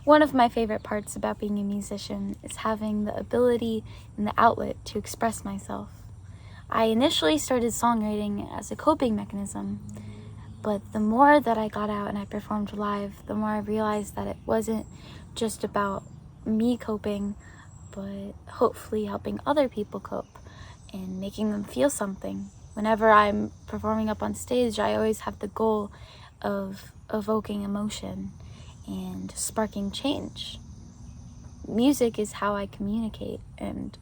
One of my favorite parts about being a musician is having the ability and the outlet to express myself. I initially started songwriting as a coping mechanism, but the more that I got out and I performed live, the more I realized that it wasn't just about me coping, but hopefully helping other people cope and making them feel something. Whenever I'm performing up on stage, I always have the goal of evoking emotion and sparking change. Music is how I communicate, and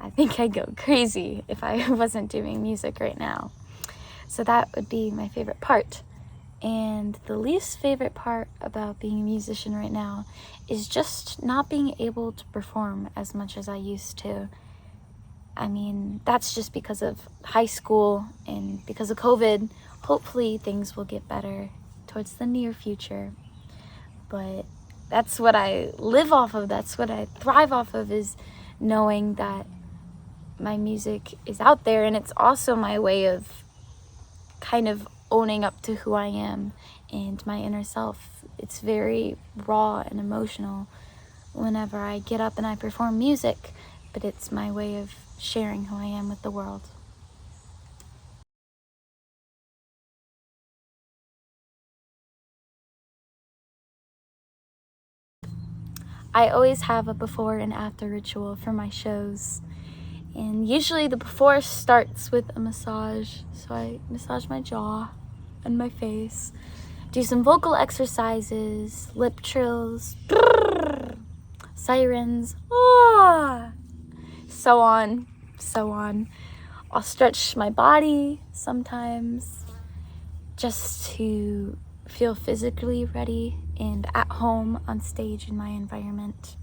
I think I'd go crazy if I wasn't doing music right now. So that would be my favorite part. And the least favorite part about being a musician right now is just not being able to perform as much as I used to. I mean, that's just because of high school and because of COVID. Hopefully things will get better towards the near future. But that's what I live off of. That's what I thrive off of, is knowing that my music is out there, and it's also my way of kind of owning up to who I am and my inner self. It's very raw and emotional whenever I get up and I perform music, but it's my way of sharing who I am with the world. I always have a before and after ritual for my shows, and usually the before starts with a massage. So I massage my jaw and my face, do some vocal exercises, lip trills, sirens, so on. I'll stretch my body sometimes just to feel physically ready and at home on stage in my environment.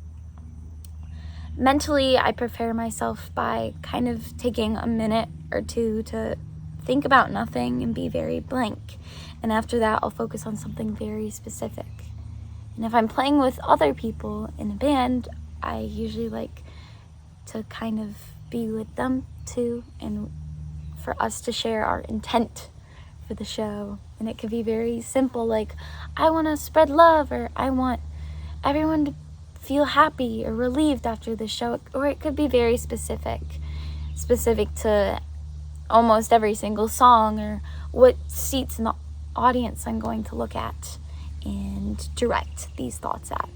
Mentally, I prepare myself by kind of taking a minute or two to think about nothing and be very blank. And after that, I'll focus on something very specific. And if I'm playing with other people in a band, I usually like to kind of be with them too, and for us to share our intent for the show. And it could be very simple, like, I want to spread love, or I want everyone to feel happy or relieved after the show. Or it could be very specific to almost every single song, or what seats in the audience I'm going to look at and direct these thoughts at.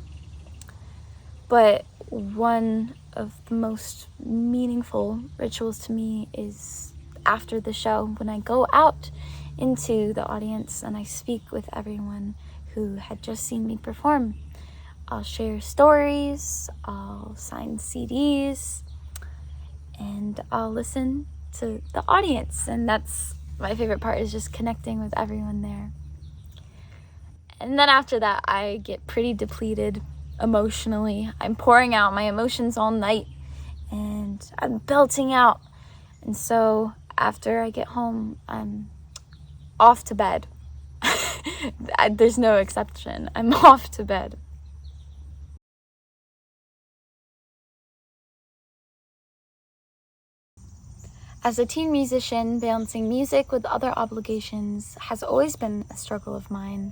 But one of the most meaningful rituals to me is after the show, when I go out into the audience and I speak with everyone who had just seen me perform. I'll share stories, I'll sign CDs, and I'll listen to the audience. And that's my favorite part, is just connecting with everyone there. And then after that, I get pretty depleted emotionally. I'm pouring out my emotions all night, and I'm belting out. And so after I get home, I'm off to bed. There's no exception. I'm off to bed. As a teen musician, balancing music with other obligations has always been a struggle of mine.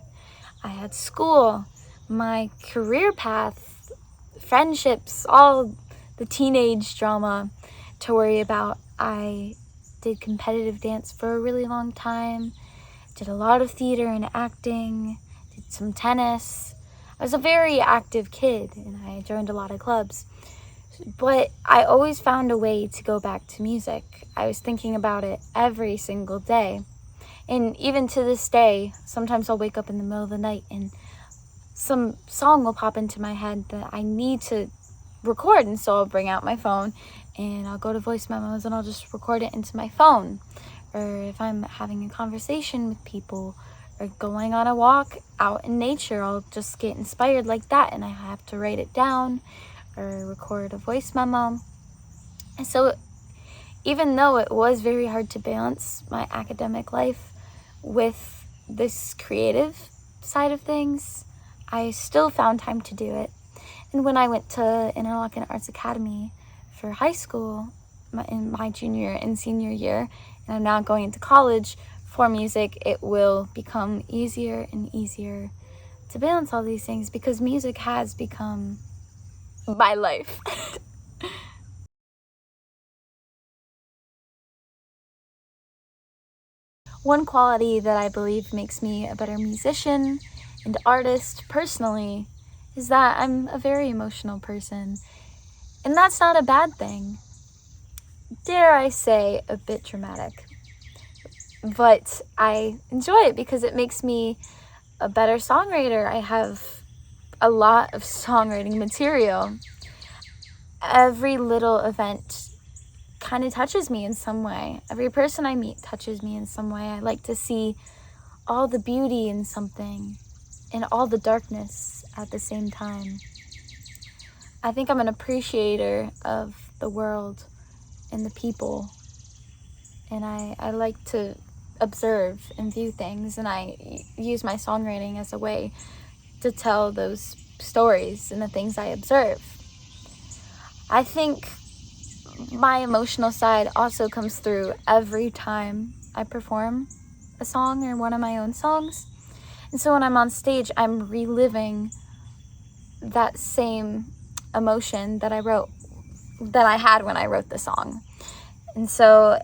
I had school, my career path, friendships, all the teenage drama to worry about. I did competitive dance for a really long time, did a lot of theater and acting, did some tennis. I was a very active kid, and I joined a lot of clubs. But I always found a way to go back to music. I was thinking about it every single day. And even to this day, sometimes I'll wake up in the middle of the night and some song will pop into my head that I need to record. And so I'll bring out my phone and I'll go to voice memos and I'll just record it into my phone. Or if I'm having a conversation with people or going on a walk out in nature, I'll just get inspired like that and I have to write it down or record a voice memo. And so even though it was very hard to balance my academic life with this creative side of things, I still found time to do it. And when I went to Interlochen Arts Academy for high school in my junior and senior year, and I'm now going into college for music, it will become easier and easier to balance all these things, because music has become my life. One quality that I believe makes me a better musician and artist personally is that I'm a very emotional person, and that's not a bad thing. Dare I say, a bit dramatic. But I enjoy it because it makes me a better songwriter. I have a lot of songwriting material. Every little event kind of touches me in some way. Every person I meet touches me in some way. I like to see all the beauty in something and all the darkness at the same time. I think I'm an appreciator of the world and the people, and I like to observe and view things, and I use my songwriting as a way to tell those stories and the things I observe. I think my emotional side also comes through every time I perform a song or one of my own songs. And so when I'm on stage, I'm reliving that same emotion that I had when I wrote the song. And so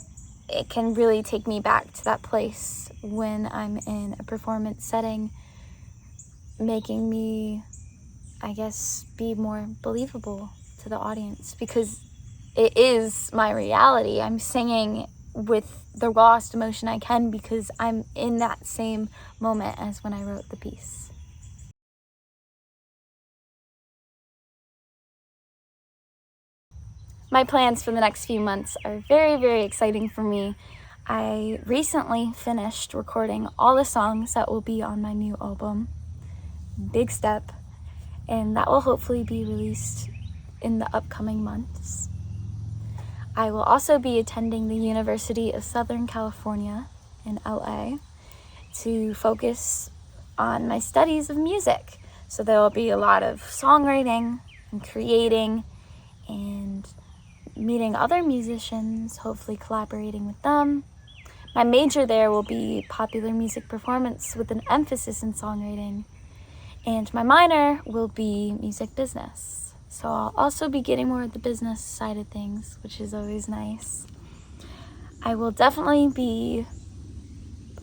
it can really take me back to that place when I'm in a performance setting, making me, I guess, be more believable to the audience, because it is my reality. I'm singing with the rawest emotion I can because I'm in that same moment as when I wrote the piece. My plans for the next few months are very, very exciting for me. I recently finished recording all the songs that will be on my new album, Big Step, and that will hopefully be released in the upcoming months. I will also be attending the University of Southern California in LA to focus on my studies of music. So there will be a lot of songwriting and creating and meeting other musicians, hopefully collaborating with them. My major there will be popular music performance with an emphasis in songwriting, and my minor will be music business. So I'll also be getting more of the business side of things, which is always nice. I will definitely be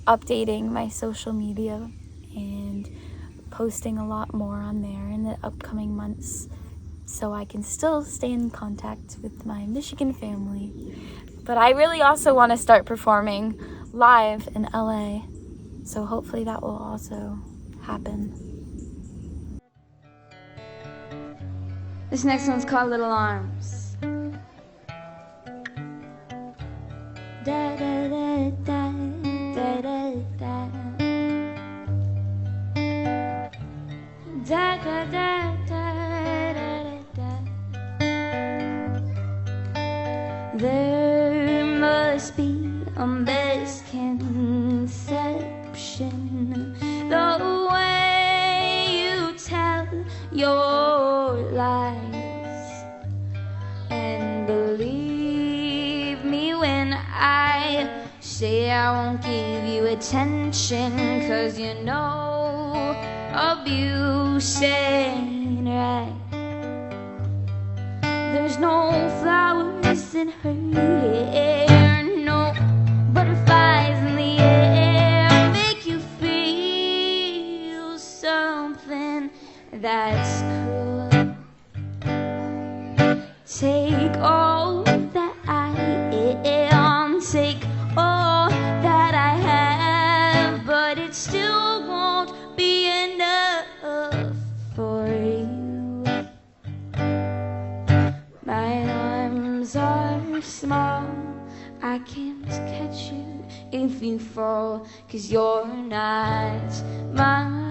updating my social media and posting a lot more on there in the upcoming months, so I can still stay in contact with my Michigan family. But I really also want to start performing live in LA, so hopefully that will also happen. This next one's called Little Arms. Da da da da da da da da da da da da. There must be a misconception the way you tell your lies, and believe me when I say I won't give you attention, 'cause you know abuse ain't right. There's no flowers in her hair, no butterflies in the air, make you feel something that's cruel. Take all that I am, take all that I have, but it still won't be enough for you. My arms are small, I can't catch you if you fall, 'cause you're not mine.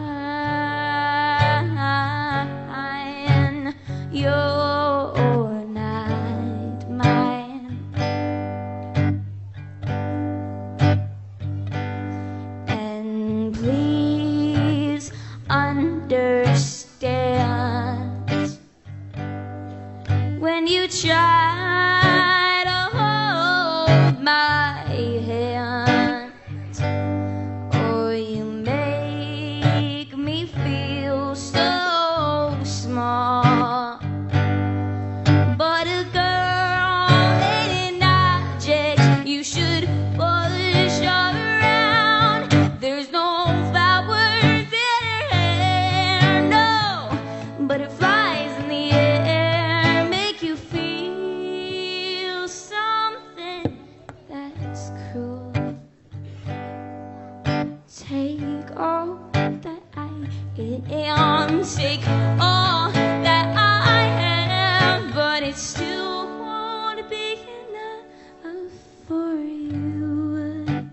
You're not mine. And please understand, when you try to hold my hand, or you make take all that I have, but it still won't be enough for you.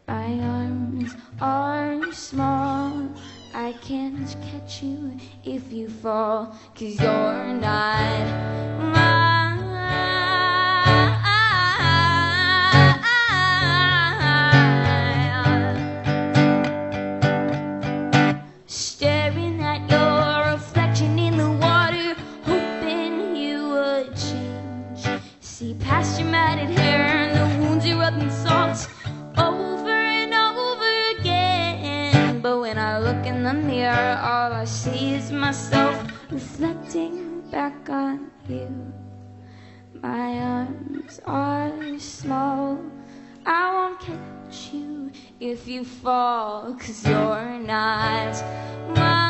My arms are small, I can't catch you if you fall, 'cause you're not mine. Staring at your reflection in the water, hoping you would change. See past your matted hair and the wounds you're rubbing salt over and over again. But when I look in the mirror, all I see is myself reflecting back on you. My arms are small, I won't catch you if you fall, 'cause you're not mine.